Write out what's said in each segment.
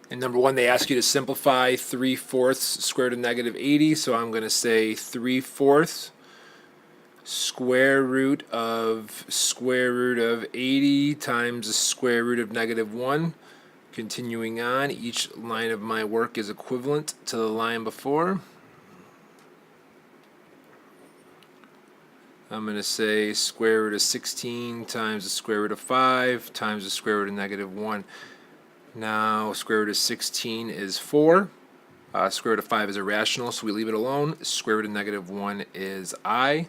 In number one, they ask you to simplify 3/4 square root of negative 80, so I'm going to say 3/4 square root of 80 times the square root of negative 1. Continuing on, each line of my work is equivalent to the line before. I'm going to say square root of 16 times the square root of 5 times the square root of negative 1. Now, square root of 16 is 4. Square root of 5 is irrational, so we leave it alone. Square root of negative 1 is I.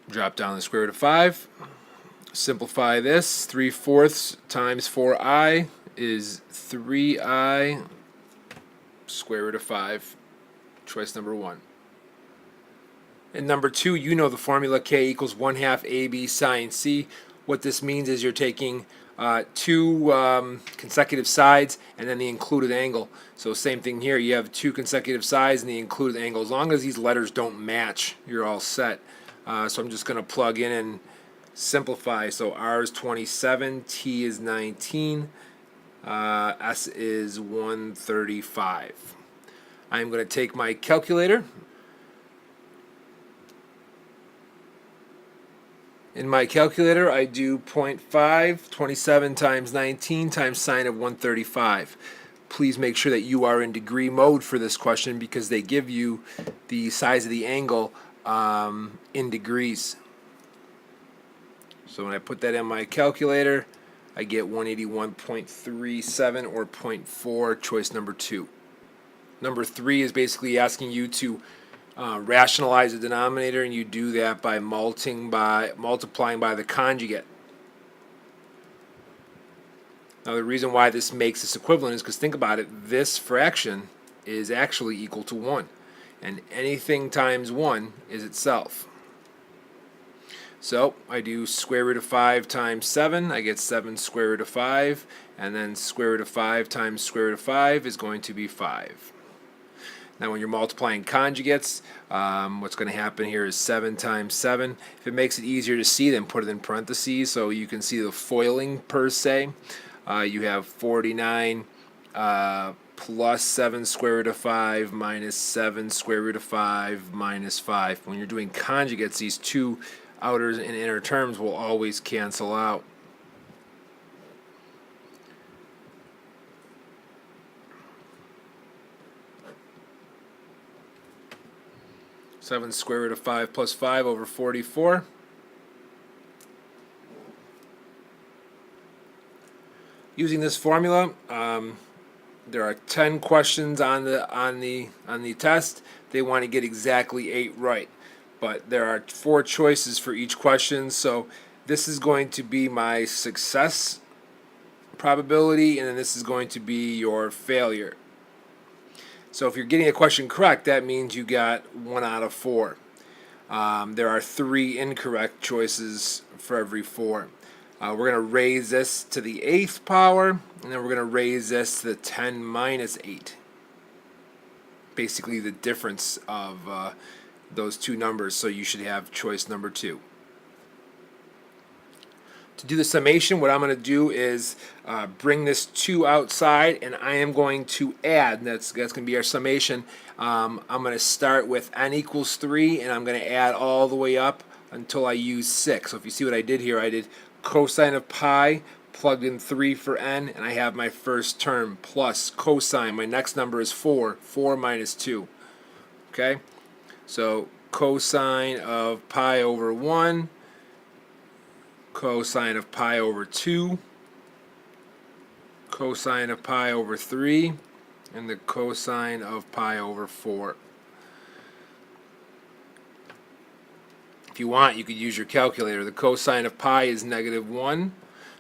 Drop down the square root of 5. Simplify this. 3/4 times 4i is 3i square root of 5. Choice number 1. And number 2, you know the formula k equals 1/2 ab sine c. What this means is you're taking two consecutive sides and then the included angle. So same thing here. You have two consecutive sides and the included angle. As long as these letters don't match, you're all set. So I'm just going to plug in and simplify. So R is 27, T is 19, S is 135. I'm going to take my calculator. In my calculator, I do 0.5, 27 times 19 times sine of 135. Please make sure that you are in degree mode for this question because they give you the size of the angle in degrees. So when I put that in my calculator, I get 181.37 or 0.4, choice number 2. Number 3 is basically asking you to rationalize the denominator, and you do that by multiplying by the conjugate. Now the reason why this makes this equivalent is because think about it, this fraction is actually equal to 1, and anything times 1 is itself. So I do square root of 5 times 7, I get 7 square root of 5, and then square root of 5 times square root of 5 is going to be 5. Now when you're multiplying conjugates, what's going to happen here is 7 times 7. If it makes it easier to see, then put it in parentheses so you can see the foiling per se. You have 49 plus 7 square root of 5 minus 7 square root of 5 minus 5. When you're doing conjugates, these two outer and inner terms will always cancel out. Seven square root of 5 plus 5 over 44. Using this formula, there are 10 questions on the test. They want to get exactly 8 right, but there are 4 choices for each question. So this is going to be my success probability, and then this is going to be your failure. So if you're getting a question correct, that means you got 1 out of 4. There are 3 incorrect choices for every 4. We're going to raise this to the 8th power, and then we're going to raise this to the 10 minus 8. Basically the difference of those two numbers, so you should have choice number 2. To do the summation, what I'm going to do is bring this 2 outside, and I am going to add, and that's going to be our summation. I'm going to start with n equals 3, and I'm going to add all the way up until I use 6. So if you see what I did here, I did cosine of pi, plugged in 3 for n, and I have my first term, plus cosine. My next number is 4, 4 minus 2. Okay? So cosine of pi over 1, cosine of pi over 2, cosine of pi over 3, and the cosine of pi over 4. If you want, you could use your calculator. The cosine of pi is -1,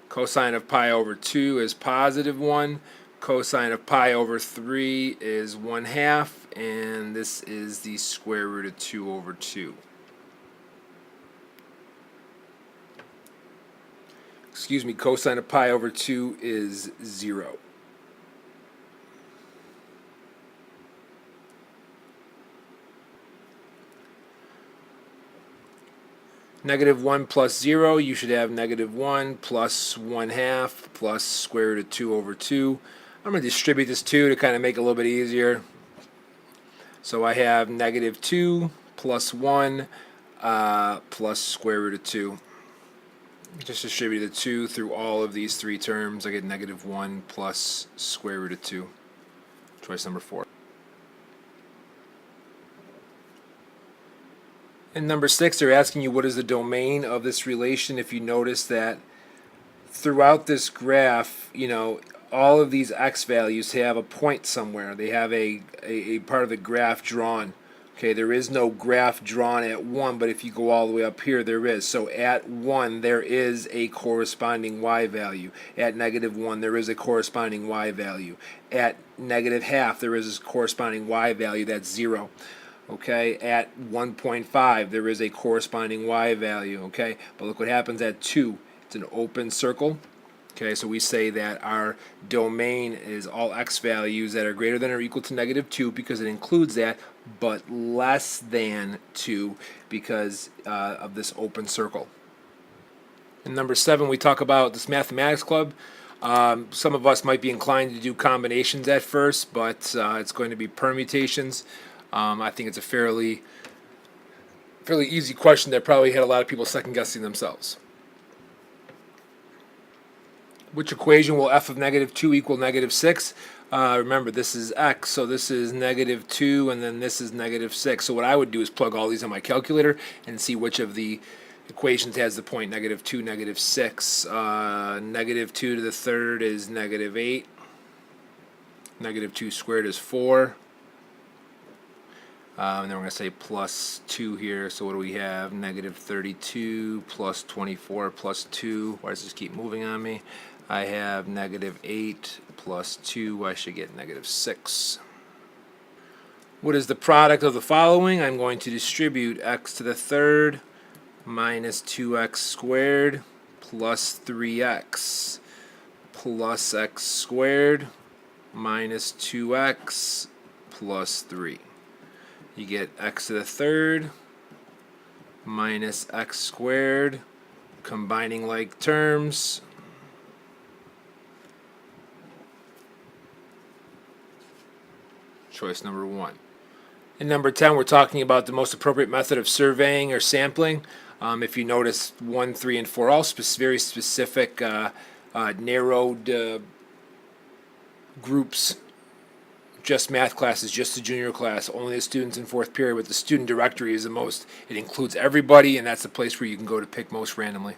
cosine of pi over 2 is +1, cosine of pi over 3 is 1/2, and this is the square root of 2 over 2. Excuse me, cosine of pi over 2 is 0. Negative 1 plus 0, you should have negative 1 plus 1/2 plus square root of 2 over 2. I'm going to distribute this 2 to kind of make it a little bit easier. So I have negative 2 plus 1 plus square root of 2. Just distribute the 2 through all of these three terms. I get negative 1 plus square root of 2. Choice number 4. In number 6, they're asking you what is the domain of this relation. If you notice that throughout this graph, all of these x values have a point somewhere. They have a part of the graph drawn. Okay, there is no graph drawn at 1, but if you go all the way up here, there is. So at 1, there is a corresponding y value. At negative 1, there is a corresponding y value. At negative half, there is a corresponding y value. That's 0. Okay, at 1.5, there is a corresponding y value. Okay, but look what happens at 2. It's an open circle. Okay, so we say that our domain is all x values that are greater than or equal to negative 2 because it includes that, but less than 2 because of this open circle. In number 7, we talk about this mathematics club. Some of us might be inclined to do combinations at first, but it's going to be permutations. I think it's a fairly easy question that probably had a lot of people second guessing themselves. Which equation will f of negative 2 equal negative 6? Remember, this is x, so this is negative 2, and then this is negative 6. So what I would do is plug all these in my calculator and see which of the equations has the point negative 2, negative 6. Negative 2 to the third is negative 8. Negative 2 squared is 4. And then we're going to say plus 2 here. So what do we have? Negative 32 plus 24 plus 2. Why does this keep moving on me? I have negative 8 plus 2. I should get negative 6. What is the product of the following? I'm going to distribute x to the third minus 2x squared plus 3x plus x squared minus 2x plus 3. You get x to the third minus x squared, combining like terms. Choice number 1. In number 10, we're talking about the most appropriate method of surveying or sampling. If you notice 1, 3, and 4, all very specific, narrowed groups. Just math classes, just the junior class, only the students in 4th period, but the student directory is the most. It includes everybody, and that's the place where you can go to pick most randomly.